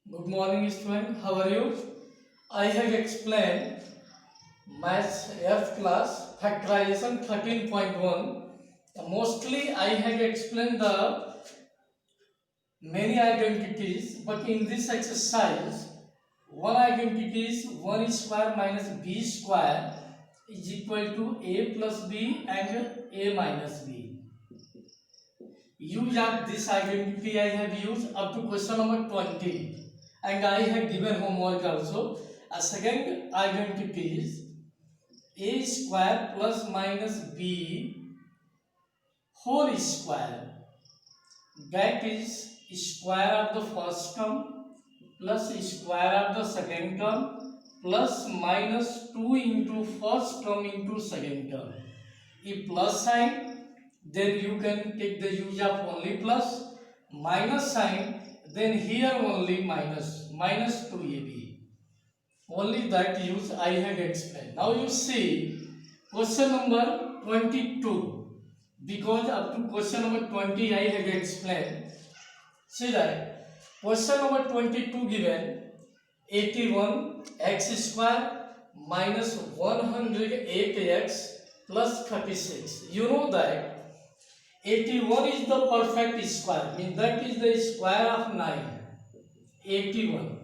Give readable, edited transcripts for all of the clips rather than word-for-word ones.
Good morning, student. How are you? I have explained Maths 8th class factorization 13.1. Mostly I have explained the many identities, but in this exercise, one identity is 1 square minus b square is equal to a plus b and a minus b. Use of this identity I have used up to question number 20. And I have given homework also. A second identity is a square plus minus b whole square. That is square of the first term plus square of the second term plus minus 2 into first term into second term. If plus sign, then you can take the use of only plus. Minus sign, then here only minus 2ab. Only that use I have explained. Now you see question number 22. Because up to question number 20 I have explained. See that question number 22 given 81 x square minus 108x plus 36. You know that 81 is the perfect square, means that is the square of 9. 81.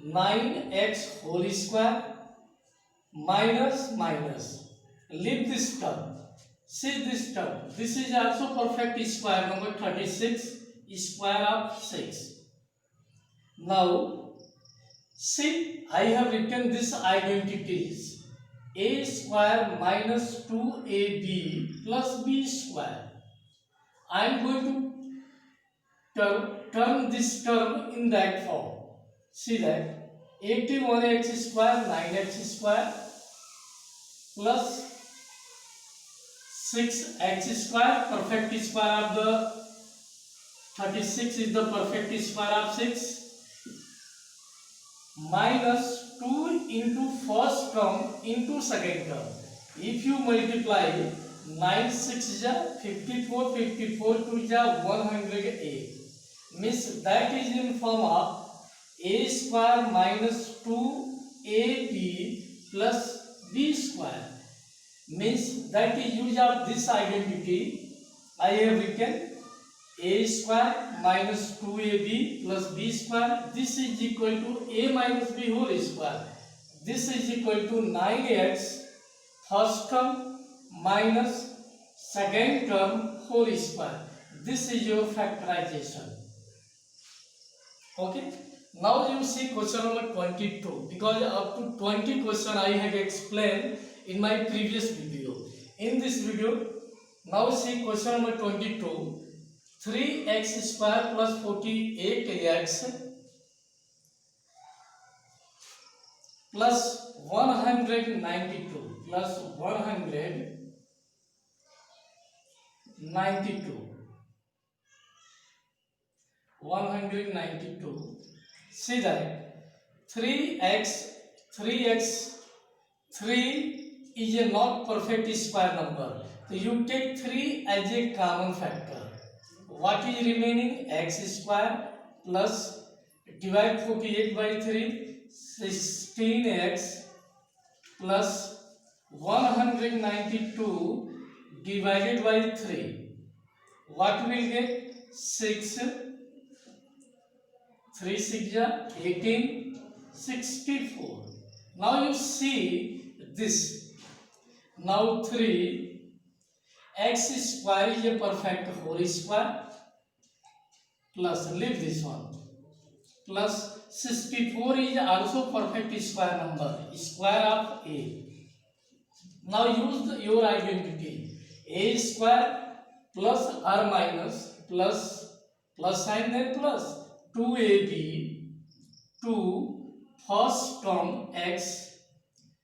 9x whole square minus leave this term. See this term. This is also perfect square. Number 36 square of 6. Now see, I have written this identities a square minus 2ab plus b square. I am going to turn this term in that form. See that 81x square 9x square plus 6x square, perfect square of the 36 is the perfect square of 6, minus 2 into first term into second term. If you multiply 9 6 is 54, 54 2 is 108, means that is in form of a square minus 2ab plus b square, means that is use of this identity I have written a square minus 2ab plus b square. This is equal to a minus b whole square. This is equal to 9x first term minus second term whole square. This is your factorization. Okay. Now you see question number 22, because up to 20 question I have explained in my previous video. In this video, now see question number 22. 3x square plus 48x plus 192 plus 192. See that 3 is a not perfect square number. So you take 3 as a common factor. What is remaining? X square plus divide 48 by 3, 16x plus 192 divided by 3. What will get? 6. 3 6 18, 64. Now you see this. Now 3 x square is a perfect whole square plus leave this one plus 64 is also perfect square number, square of a. Now use your identity a square plus or minus plus sign then plus 2ab 2 first term x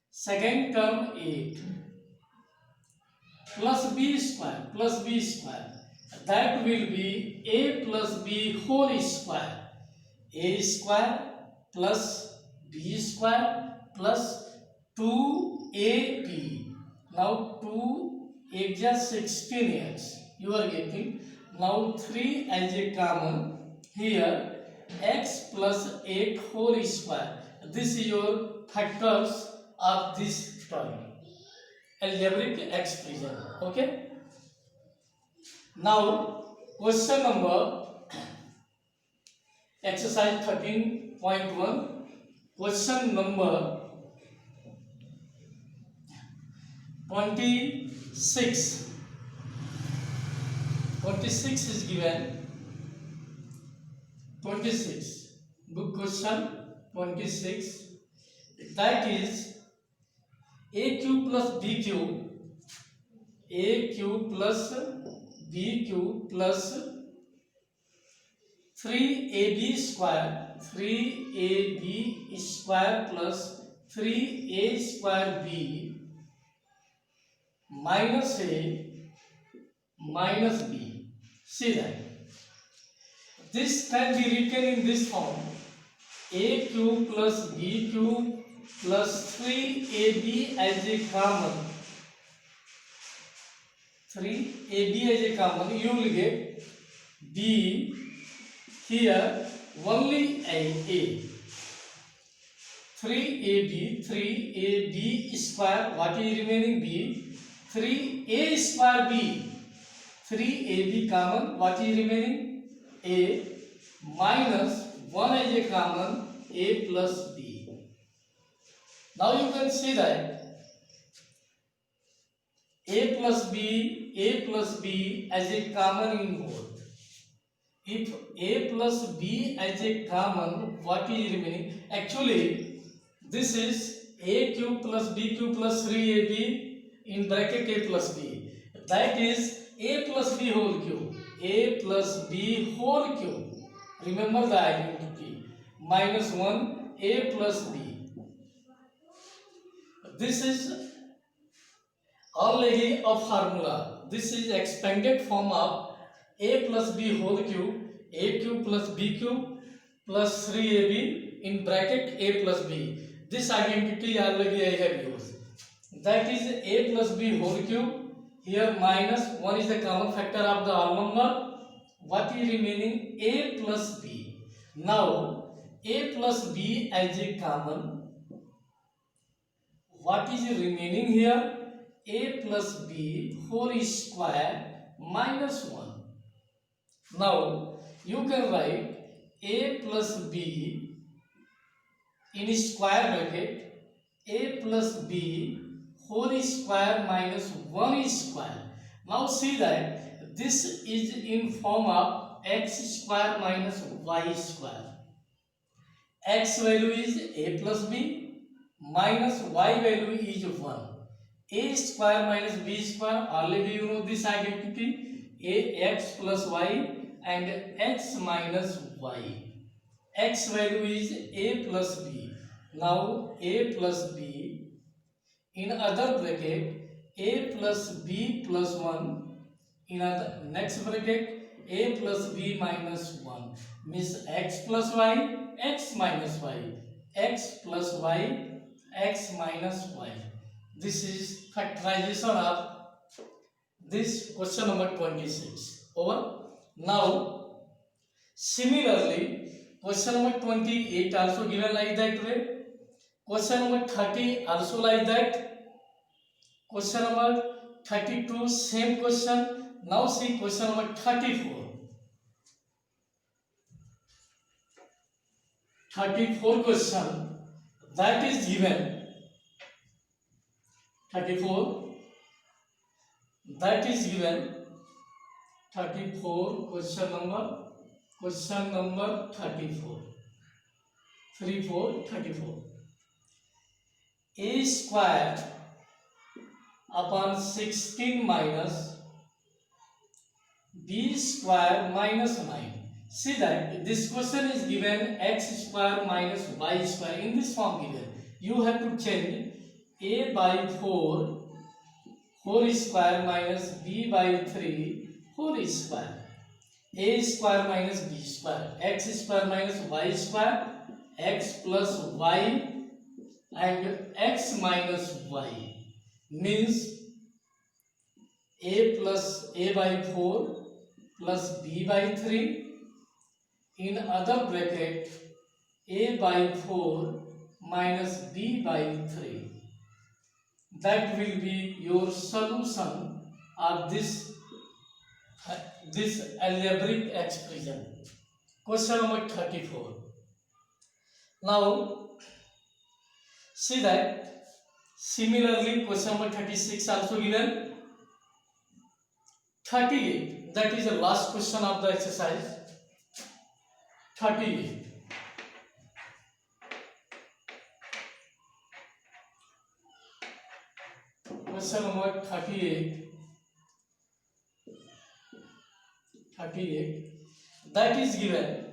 second term 8 plus b square that will be a plus b whole square. A square plus b square plus 2ab. Now 2 8 is 16x you are getting. Now 3 as a common here, x plus 8 whole square. This is your factors of this term, algebraic expression. Okay. Now question number exercise 13.1. Question number 26. 26 is given. 26. Book question 26. That is a cube plus b cube. A cube plus b cube plus 3ab square. 3ab square plus 3a square b minus a minus b. See that. This can be written in this form: a cube plus b cube plus 3ab as a common. 3ab as a common, you will get b here only a. 3ab square, what is remaining? b. 3a square b. 3ab common, what is remaining? A minus 1 as a common, a plus b. Now you can see that a plus b as a common in both. If a plus b as a common, what is remaining? Actually, this is a cube plus b cube plus 3ab in bracket a plus b. That is a plus b whole cube. A plus b whole cube. Remember the identity. Minus 1 a plus b. This is already a formula. This is expanded form of a plus b whole cube. A cube plus b cube plus 3ab in bracket a plus b. This identity already I have used. That is a plus b whole cube. Here minus 1 is the common factor of the all number. What is remaining? A plus b. Now a plus b as a common. What is remaining here? A plus b whole square minus 1. Now you can write a plus b in square bracket. A plus b whole square minus 1 square. Now see that this is in form of x square minus y square. X value is a plus b minus y value is 1. A square minus b square, already you know this identity. A x plus y and x minus y. X value is a plus b. Now a plus b in other bracket, a plus b plus 1, in other next bracket, a plus b minus 1, means x plus y, x minus y, x plus y, x minus y. This is factorization of this question number 26. Over. Now similarly question number 28 also given like that way. Question number 30 also like that. Question number 32 same question. Now see question number 34. 34 question that is given. 34 that is given. 34 question number 34. 34. A square upon 16 minus b square minus 9. See that this question is given x square minus y square in this form given. You have to change a by 4 whole square minus b by 3 whole square. A square minus b square. X square minus y square. X plus y and x minus y means a plus a by 4 plus b by 3 in other bracket a by 4 minus b by 3. That will be your solution of this algebraic expression. Question number 34. Now see that similarly question number 36 also given. 38, that is the last question of the exercise. 38. Question number 38. That is given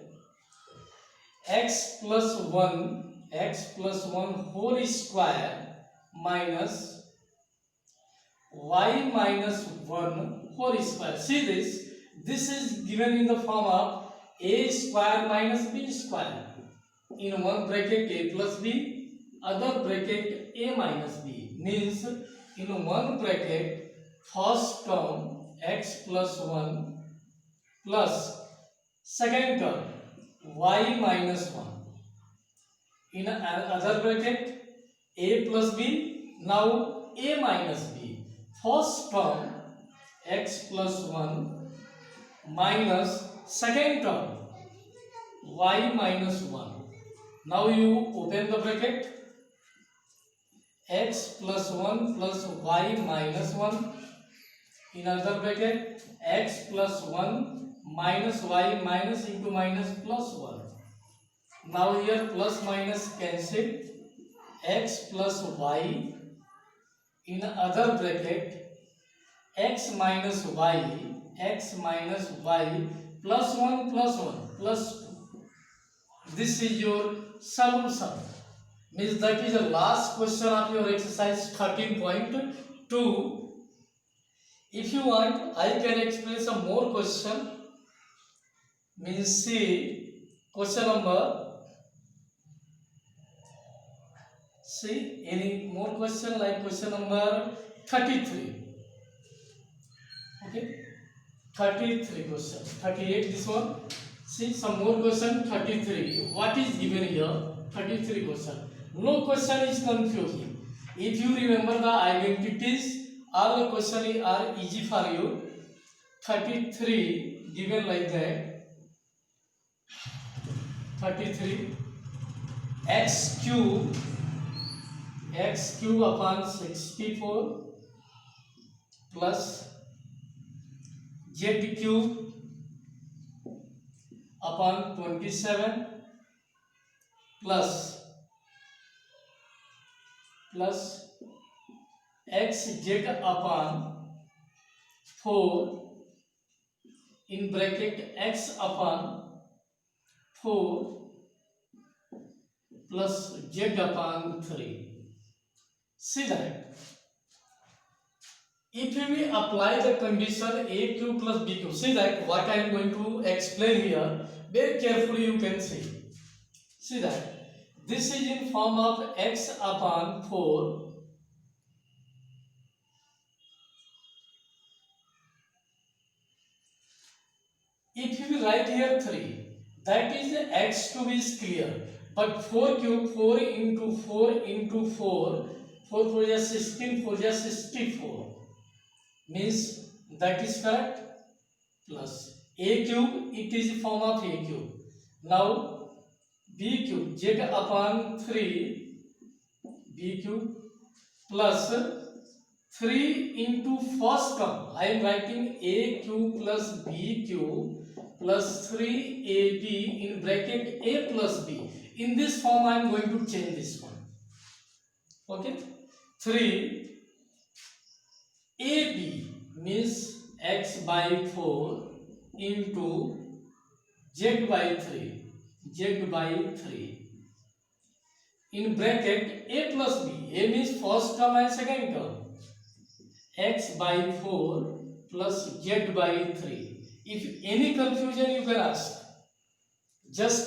x plus 1 whole square minus y minus 1 whole square. See this is given in the form of a square minus b square. In one bracket a plus b, other bracket a minus b. Means in one bracket first term x plus 1 plus second term y minus 1. In other bracket a plus b, now a minus b. First term x plus 1 minus second term y minus 1. Now you open the bracket, x plus 1 plus y minus 1. In other bracket x plus 1 minus y minus into minus plus 1. Now here plus minus cancel, x plus y. In other bracket x minus y plus 1 plus 2. This is your solution. Means that is the last question of your exercise 13.2. If you want, I can explain some more question. Means see question number. See any more question like question number 33. Okay, 33 question. 38 this one. See some more question 33. What is given here? 33 question. No question is confusing. If you remember the identities, all the questions are easy for you. 33 given like that. 33 x cube upon 64 plus z cube upon 27 plus xz upon 4 in bracket x upon 4 plus z upon 3. See that if we apply the condition a cube plus b cube, see that what I am going to explain here, very carefully you can see. See that this is in form of x upon 4 if we write here 3, that is x cube is clear, but 4 cube 4 into 4 into 4 4 is 16, 4 is 64, means that is correct, plus a cube, it is form of a cube. Now b cube z upon 3 b cube plus 3 into first term, I am writing a cube plus b cube plus 3ab in bracket a plus b. In this form I am going to change this one. Okay, 3 ab means x by 4 into z by 3 in bracket a plus b. A means first term and second term, x by 4 plus z by 3. If any confusion you can ask, just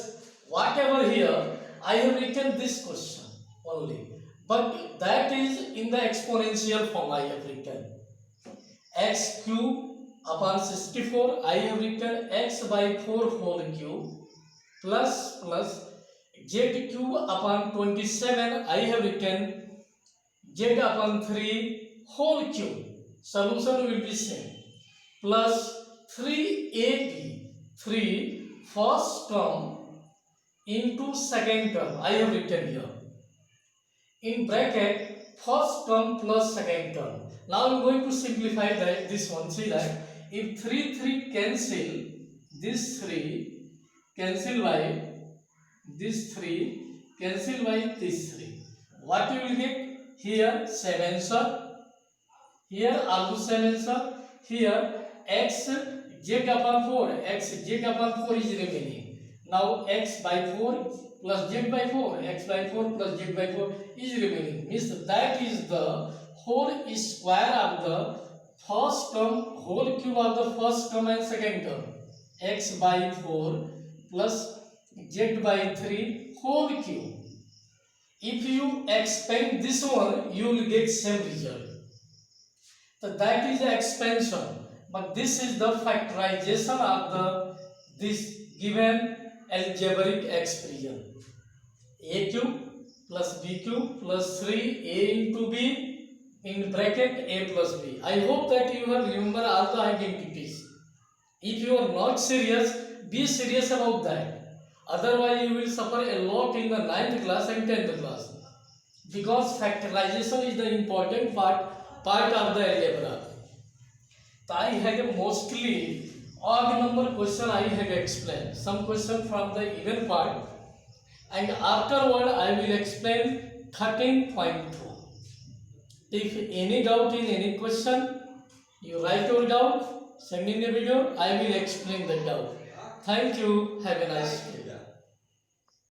whatever here I have written this question only, but that is in the exponential form. I have written x cube upon 64, I have written x by 4 whole cube plus z cube upon 27 I have written z upon 3 whole cube. Solution will be same. Plus 3ab, 3 first term into second term I have written here. In bracket first term plus second term. Now I am going to simplify this one. See that if 3 cancel, this 3 cancel by this 3 cancel by this 3. What you will get? Here same answer. Here also same answer. Here x z upon 4. X z upon 4 is remaining. Now x by 4 plus z by 4. X by 4 plus z by 4 is remaining. Means that is the whole square of the first term, whole cube of the first term and second term. X by 4 plus z by 3 whole cube. If you expand this one, you will get same result. So that is the expansion, but this is the factorization of this given algebraic expression. A cube plus b cube plus 3a into b in bracket a plus b. I hope that you have remembered all the identities. If you are not serious, be serious about that. Otherwise, you will suffer a lot in the 9th class and 10th class. Because factorization is the important part of the algebra. So I had mostly odd number question I had explained. Some question from the even part. And afterward, I will explain 13.2. If any doubt in any question, you write your doubt, send in the video, I will explain the doubt. Thank you. Have a nice day.